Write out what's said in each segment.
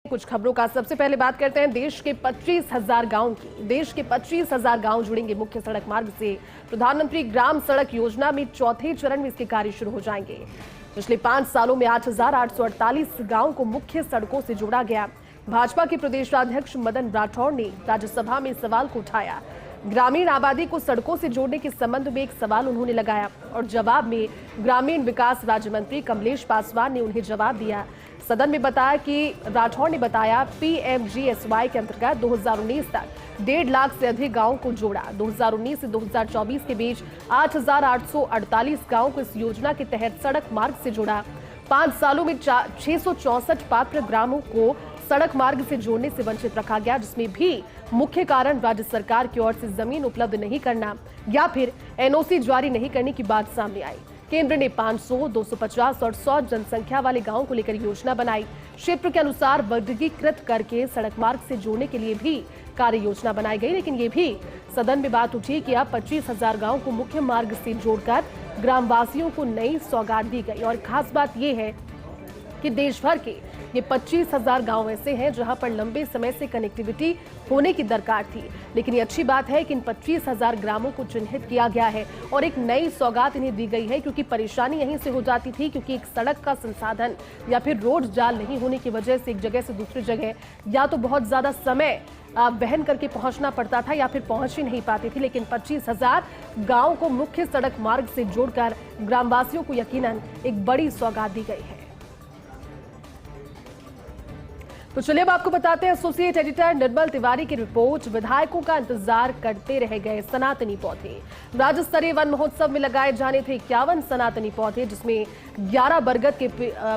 कुछ खबरों का सबसे पहले बात करते हैं देश के 25,000 गांव की। देश के 25,000 गांव जुड़ेंगे मुख्य सड़क मार्ग से। प्रधानमंत्री ग्राम सड़क योजना में चौथे चरण में इसके कार्य शुरू हो जाएंगे। पिछले 5 सालों में 8,848 गांव को मुख्य सड़कों से जोड़ा गया। भाजपा के प्रदेश अध्यक्ष मदन राठौड़ ने राज्यसभा में सवाल को उठाया। ग्रामीण आबादी को सड़कों से जोड़ने के संबंध में एक सवाल उन्होंने लगाया और जवाब में ग्रामीण विकास राज्य मंत्री कमलेश पासवान ने उन्हें जवाब दिया। सदन में बताया कि राठौड़ ने बताया पीएमजीएसवाई के अंतर्गत 2019 तक 1.5 लाख से अधिक गांवों को जोड़ा। 2019 से 2024 के बीच 8,848 गांवों को इस योजना के तहत सड़क मार्ग से जोड़ा। 5 सालों में 664 पात्र ग्रामों को सड़क मार्ग से जोड़ने से वंचित रखा गया, जिसमें भी मुख्य कारण राज्य सरकार की ओर से जमीन उपलब्ध नहीं करना या फिर एनओसी जारी नहीं करने की बात सामने आई। केंद्र ने 500, 250 और 100 जनसंख्या वाले गांवों को लेकर योजना बनाई। क्षेत्र के अनुसार वर्गीकृत करके सड़क मार्ग से जोड़ने के लिए भी कार्य योजना बनाई गई, लेकिन ये भी सदन में बात उठी कि अब 25,000 गांवों को मुख्य मार्ग से जोड़कर ग्रामवासियों को नई सौगात दी गई। और खास बात यह है कि देश भर के ये 25,000 गांव ऐसे हैं जहां पर लंबे समय से कनेक्टिविटी होने की दरकार थी, लेकिन ये अच्छी बात है कि इन 25,000 ग्रामों को चिन्हित किया गया है और एक नई सौगात इन्हें दी गई है, क्योंकि परेशानी यहीं से हो जाती थी, क्योंकि एक सड़क का संसाधन या फिर रोड जाल नहीं होने की वजह से एक जगह से दूसरी जगह या तो बहुत ज्यादा समय बहन करके पहुंचना पड़ता था या फिर पहुंच ही नहीं पाती थी। लेकिन 25,000 गांव को मुख्य सड़क मार्ग से जोड़कर ग्रामवासियों को यकीनन एक बड़ी सौगात दी गई है। तो चलिए अब आपको बताते हैं एसोसिएट एडिटर निर्मल तिवारी की रिपोर्ट। विधायकों का इंतजार करते रह गए सनातनी पौधे। राज्य स्तरीय वन महोत्सव में लगाए जाने थे 51 सनातनी पौधे, जिसमें 11 बरगद के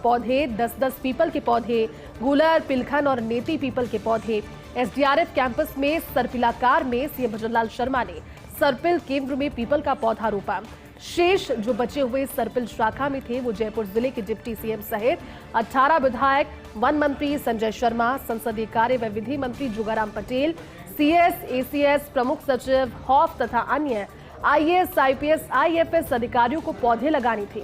पौधे, 10-10 पीपल के पौधे, गूलर, पिलखन और नेती पीपल के पौधे। एसडीआरएफ कैंपस में सर्पिलाकार में सीएम भजनलाल शर्मा ने सर्पिल केंद्र में पीपल का पौधा रोपा। शेष जो बचे हुए सर्पिल शाखा में थे वो जयपुर जिले के डिप्टी सीएम सहित 18 विधायक, वन मंत्री संजय शर्मा, संसदीय कार्य व विधि मंत्री जुगाराम पटेल, सीएस, एसीएस, प्रमुख सचिव, हॉफ तथा अन्य आईएएस, आईपीएस, आईएफएस अधिकारियों को पौधे लगाने थे।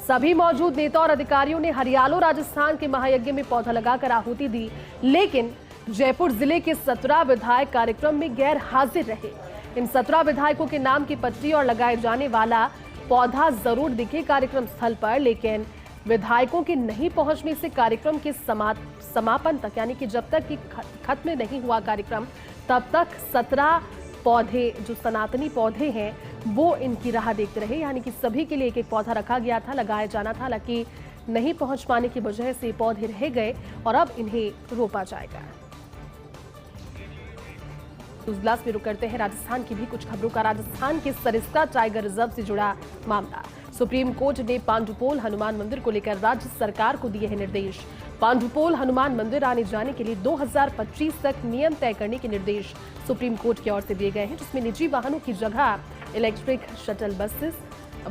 सभी मौजूद नेता और अधिकारियों ने हरियालो राजस्थान के महायज्ञ में पौधा लगाकर आहुति दी, लेकिन जयपुर जिले के 17 विधायक कार्यक्रम में गैर हाजिर रहे। इन 17 विधायकों के नाम की पट्टी और लगाए जाने वाला पौधा जरूर दिखे कार्यक्रम स्थल पर, लेकिन विधायकों के नहीं पहुंचने से कार्यक्रम के समापन तक, यानी कि जब तक कि खत्म नहीं हुआ कार्यक्रम, तब तक 17 पौधे जो सनातनी पौधे हैं वो इनकी राह देखते रहे। यानी कि सभी के लिए एक पौधा रखा गया था, लगाया जाना था, हालांकि नहीं पहुंच पाने की वजह से पौधे रह गए और अब इन्हें रोपा जाएगा। उजलास में रुक करते हैं राजस्थान की भी कुछ खबरों का। राजस्थान के सरिस्का टाइगर रिजर्व से जुड़ा मामला। सुप्रीम कोर्ट ने पांडुपोल हनुमान मंदिर को लेकर राज्य सरकार को दिए हैं निर्देश। पांडुपोल हनुमान मंदिर आने जाने के लिए 2025 तक नियम तय करने के निर्देश सुप्रीम कोर्ट की ओर से दिए गए हैं, जिसमें निजी वाहनों की जगह electric shuttle buses,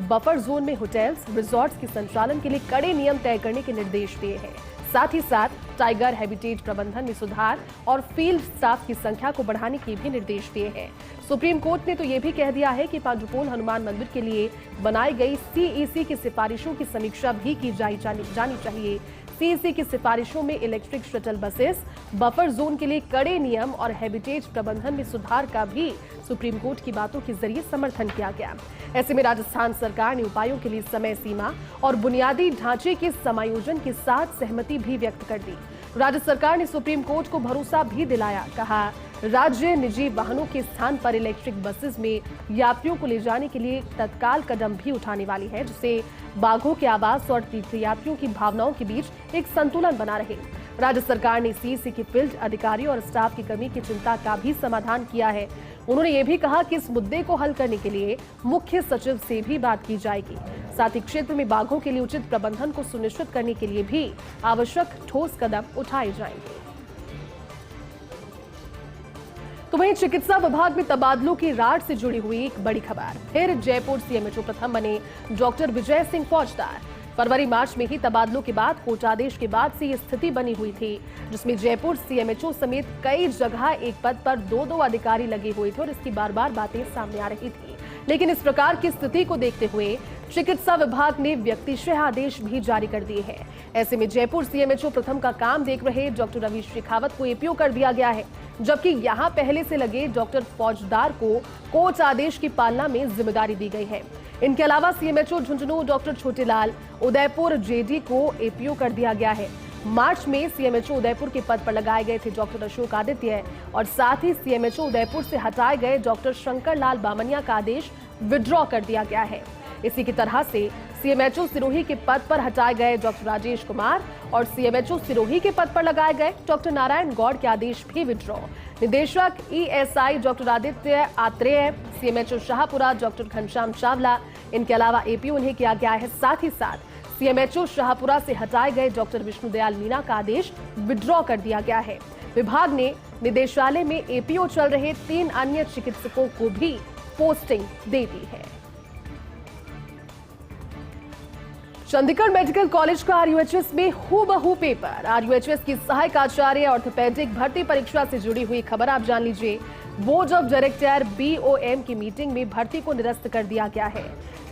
buffer zone में होटल्स, रिजॉर्ट्स के संचालन के लिए कड़े नियम तय करने के निर्देश दिए हैं। साथ ही साथ टाइगर हैबिटेट प्रबंधन में सुधार और फील्ड स्टाफ की संख्या को बढ़ाने के भी निर्देश दिए हैं। सुप्रीम कोर्ट ने तो ये भी कह दिया है कि पांडुपोल हनुमान मंदिर के लिए बनाई गई सीईसी की सिफारिशों की समीक्षा भी की जानी चाहिए। सीईसी की सिफारिशों में electric shuttle buses, buffer zone के लिए कड़े नियम और हैबिटेट प्रबंधन में सुधार का भी सुप्रीम कोर्ट की बातों के जरिए समर्थन किया गया। ऐसे में राजस्थान सरकार ने उपायों के लिए समय सीमा और बुनियादी ढांचे के समायोजन के साथ सहमति भी व्यक्त कर दी। राज्य सरकार ने सुप्रीम कोर्ट को भरोसा भी दिलाया। कहा, राज्य निजी वाहनों के स्थान पर इलेक्ट्रिक बसेस में यात्रियों को ले जाने के लिए तत्काल कदम भी उठाने वाली है, जिससे बाघों के आवास और तीर्थयात्रियों की भावनाओं के बीच एक संतुलन बना रहे। राज्य सरकार ने सीईसी के फील्ड अधिकारियों और स्टाफ की कमी की चिंता का भी समाधान किया है। उन्होंने ये भी कहा कि इस मुद्दे को हल करने के लिए मुख्य सचिव से भी बात की जाएगी। साथ ही क्षेत्र में बाघों के लिए उचित प्रबंधन को सुनिश्चित करने के लिए भी आवश्यक ठोस कदम उठाए जाएंगे। तो वहीं चिकित्सा विभाग में तबादलों की रार से जुड़ी हुई एक बड़ी खबर। फिर जयपुर सीएमएचओ प्रथम बने डॉक्टर विजय सिंह फौजदार। फरवरी मार्च में ही तबादलों के बाद कोर्ट आदेश के बाद से ये स्थिति बनी हुई थी, जिसमें जयपुर सीएमएचओ समेत कई जगह एक पद पर 2-2 अधिकारी लगे हुए थे और इसकी बार बार बातें सामने आ रही थी। लेकिन इस प्रकार की स्थिति को देखते हुए चिकित्सा विभाग ने व्यक्तिशः आदेश भी जारी कर दिए हैं। ऐसे में जयपुर सीएमएचओ प्रथम का काम देख रहे डॉक्टर रवि शेखावत को एपीओ कर दिया गया है, जबकि यहां पहले से लगे डॉक्टर फौजदार को कोर्ट आदेश की पालना में जिम्मेदारी दी गई है। इनके अलावा CMHO Jhunjhunu doctor Chhotelal Udaipur JD को एपीओ कर दिया गया है। मार्च में सीएमएचओ उदयपुर के पद पर लगाए गए थे डॉक्टर अशोक आदित्य और साथ ही सीएमएचओ उदयपुर से हटाए गए डॉक्टर शंकर लाल बामनिया का आदेश विड्रॉ कर दिया गया है। इसी की तरह से सीएमएचओ सिरोही के पद पर हटाए गए डॉक्टर राजेश कुमार और सीएमएचओ सिरोही के पद पर लगाए गए डॉक्टर नारायण गौड़ के आदेश भी विड्रॉ। निदेशक ESI doctor Aditya Atreya, CMHO Shahpura doctor Ghanshyam Chawla, इनके अलावा एपीओ उन्हें किया गया है। साथ ही साथ सीएमएचओ शाहपुरा से हटाए गए डॉक्टर विष्णुदयाल मीणा का आदेश विड्रॉ कर दिया गया है। विभाग ने निदेशालय में एपीओ चल रहे 3 अन्य चिकित्सकों को भी पोस्टिंग दे दी है। चंडीगढ़ मेडिकल कॉलेज का आरयूएचएस में हूबहू पेपर। आरयूएचएस की सहायक आचार्य ऑर्थोपेडिक भर्ती परीक्षा से जुड़ी हुई खबर आप जान लीजिए। बोर्ड ऑफ डायरेक्टर बीओएम की मीटिंग में भर्ती को निरस्त कर दिया गया है।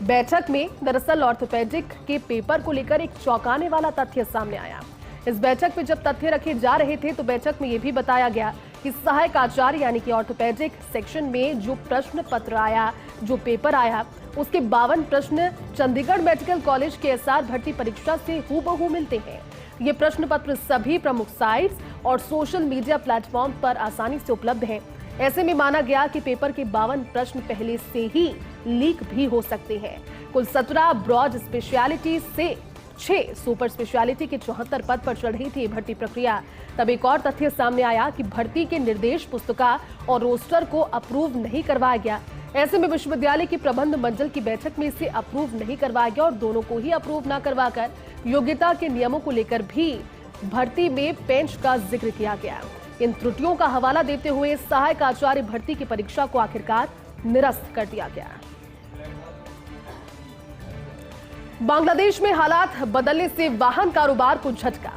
बैठक में दरअसल ऑर्थोपेडिक के पेपर को लेकर एक चौंकाने वाला तथ्य सामने आया। इस बैठक में जब तथ्य रखे जा रहे थे तो बैठक में यह भी बताया गया कि सहायक आचार्य यानी कि ऑर्थोपेडिक सेक्शन में जो प्रश्न पत्र आया, जो पेपर आया, उसके 52 प्रश्न चंडीगढ़ मेडिकल कॉलेज के एसआर भर्ती परीक्षा से हूबहू मिलते हैं। ये प्रश्न पत्र सभी प्रमुख साइट्स और सोशल मीडिया प्लेटफॉर्म पर आसानी से उपलब्ध हैं। ऐसे में माना गया कि पेपर के 52 प्रश्न पहले से ही लीक भी हो सकते हैं। कुल 17 ब्रॉड स्पेशलिटी से 6 सुपर स्पेशलिटी के 74 पद पर चल रही थी भर्ती प्रक्रिया। तब एक और तथ्य सामने आया कि भर्ती के निर्देश पुस्तिका और रोस्टर को अप्रूव नहीं करवाया गया। ऐसे में विश्वविद्यालय की प्रबंध मंडल की बैठक में इसे अप्रूव नहीं करवाया गया और दोनों को ही अप्रूव न करवाकर योग्यता के नियमों को लेकर भी भर्ती में पेंच का जिक्र किया गया। इन त्रुटियों का हवाला देते हुए सहायक आचार्य भर्ती की परीक्षा को आखिरकार निरस्त कर दिया गया। बांग्लादेश में हालात बदलने से वाहन कारोबार को झटका।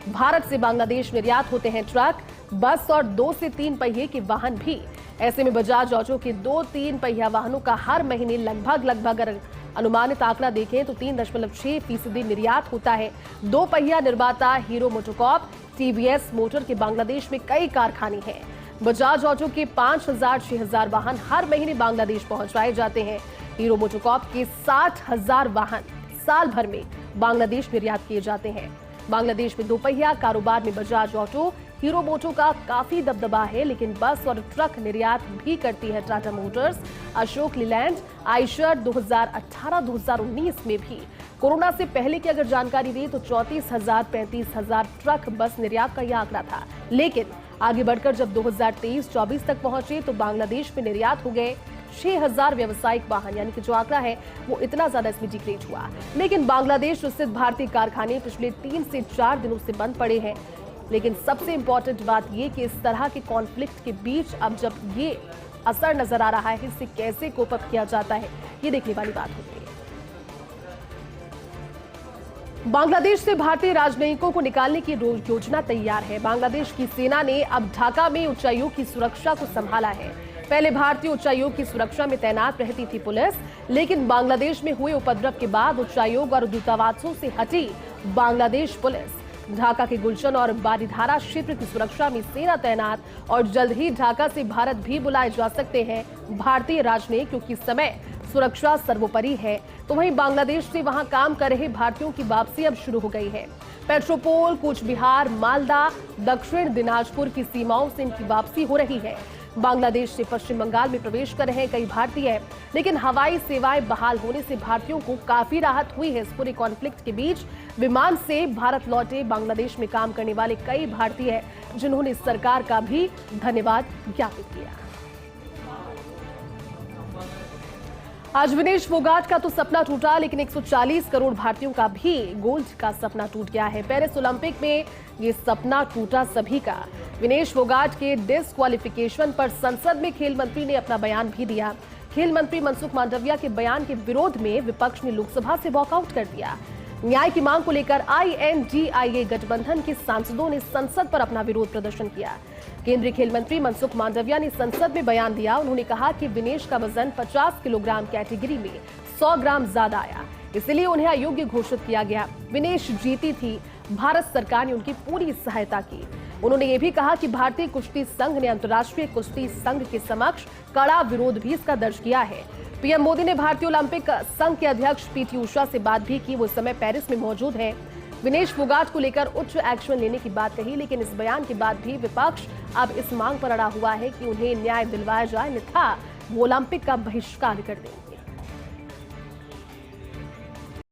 भारत से बांग्लादेश निर्यात होते हैं ट्रक, बस और 2 से 3 पहिए के वाहन भी। ऐसे में बजाज ऑटो के 2-3 पहिया वाहनों का हर महीने लगभग अनुमानित आंकड़ा देखें तो 3.6% निर्यात होता है। 2 पहिया निर्माता हीरो मोटोकॉर्प, टीवीएस मोटर के बांग्लादेश में कई कारखाने हैं। बजाज ऑटो के 5000-6000 वाहन हर महीने बांग्लादेश पहुंचाए जाते हैं। हीरो मोटोकॉर्प के 60,000 वाहन साल भर में बांग्लादेश निर्यात किए जाते हैं। बांग्लादेश में 2 पहिया कारोबार में बजाज ऑटो, हीरो मोटो का काफी दबदबा है, लेकिन बस और ट्रक निर्यात भी करती है टाटा मोटर्स, अशोक लीलैंड, आइशर। 2018-2019 में भी कोरोना से पहले की अगर जानकारी दी तो 34,000-35,000 ट्रक बस निर्यात का यह आंकड़ा था। लेकिन आगे बढ़कर जब 2023-24 तक पहुंचे तो बांग्लादेश में निर्यात हो गए 6,000 व्यावसायिक वाहन, यानी कि जो आंकड़ा है वो इतना ज्यादा इसमें डिक्रीज हुआ। लेकिन बांग्लादेश स्थित भारतीय कारखाने पिछले 3 से 4 दिनों से बंद पड़े हैं। लेकिन सबसे इंपॉर्टेंट बात ये कि इस तरह के कॉन्फ्लिक्ट के बीच अब जब ये असर नजर आ रहा है, इससे कैसे कोप अप किया जाता है, ये देखने वाली बात होती है। बांग्लादेश से भारतीय राजनयिकों को निकालने की योजना तैयार है। बांग्लादेश की सेना ने अब ढाका में उच्चायोग की सुरक्षा को संभाला है। पहले भारतीय उच्चायोग की सुरक्षा में तैनात रहती थी पुलिस, लेकिन बांग्लादेश में हुए उपद्रव के बाद उच्चायोग और दूतावासों से हटी बांग्लादेश पुलिस। ढाका के गुलशन और बारीधारा क्षेत्र की सुरक्षा में सेना तैनात और जल्द ही ढाका से भारत भी बुलाए जा सकते हैं भारतीय राजनयिक, क्योंकि इस समय सुरक्षा सर्वोपरि है। तो वहीं बांग्लादेश से वहां काम कर रहे भारतीयों की वापसी अब शुरू हो गई है। पेट्रोपोल, कूच बिहार, मालदा, दक्षिण दिनाजपुर की सीमाओं से इनकी वापसी हो रही है। बांग्लादेश से पश्चिम बंगाल में प्रवेश कर रहे हैं कई भारतीय, लेकिन हवाई सेवाएं बहाल होने से भारतीयों को काफी राहत हुई है। इस पूरे कॉन्फ्लिक्ट के बीच विमान से भारत लौटे बांग्लादेश में काम करने वाले कई भारतीय, जिन्होंने सरकार का भी धन्यवाद ज्ञापित किया। आज विनेश फोगाट का तो सपना टूटा, लेकिन 140 करोड़ भारतीयों का भी गोल्ड का सपना टूट गया है। पेरिस ओलंपिक में ये सपना टूटा सभी का। विनेश फोगाट के डिस्क्वालिफिकेशन पर संसद में खेल मंत्री ने अपना बयान भी दिया। खेल मंत्री मनसुख मांडविया के बयान के विरोध में विपक्ष ने लोकसभा से वॉकआउट कर दिया। न्याय की मांग को लेकर INDIA गठबंधन के सांसदों ने संसद पर अपना विरोध प्रदर्शन किया। केंद्रीय खेल मंत्री मनसुख मांडविया ने संसद में बयान दिया। उन्होंने कहा कि विनेश का वजन 50 किलोग्राम कैटेगरी में 100 ग्राम ज्यादा आया, इसलिए उन्हें अयोग्य घोषित किया गया। विनेश जीती थी, भारत सरकार ने उनकी पूरी सहायता की। उन्होंने ये भी कहा कि भारतीय कुश्ती संघ ने अंतर्राष्ट्रीय कुश्ती संघ के समक्ष कड़ा विरोध भी इसका दर्ज किया है। पीएम मोदी ने भारतीय ओलंपिक संघ के अध्यक्ष पीटी उषा से बात भी की, वो इस समय पेरिस में मौजूद हैं। विनेश फोगाट को लेकर उच्च एक्शन लेने की बात कही, लेकिन इस बयान के बाद भी विपक्ष अब इस मांग पर अड़ा हुआ है कि उन्हें न्याय दिलवाया जाए, अन्यथा वो ओलंपिक का बहिष्कार कर देंगे।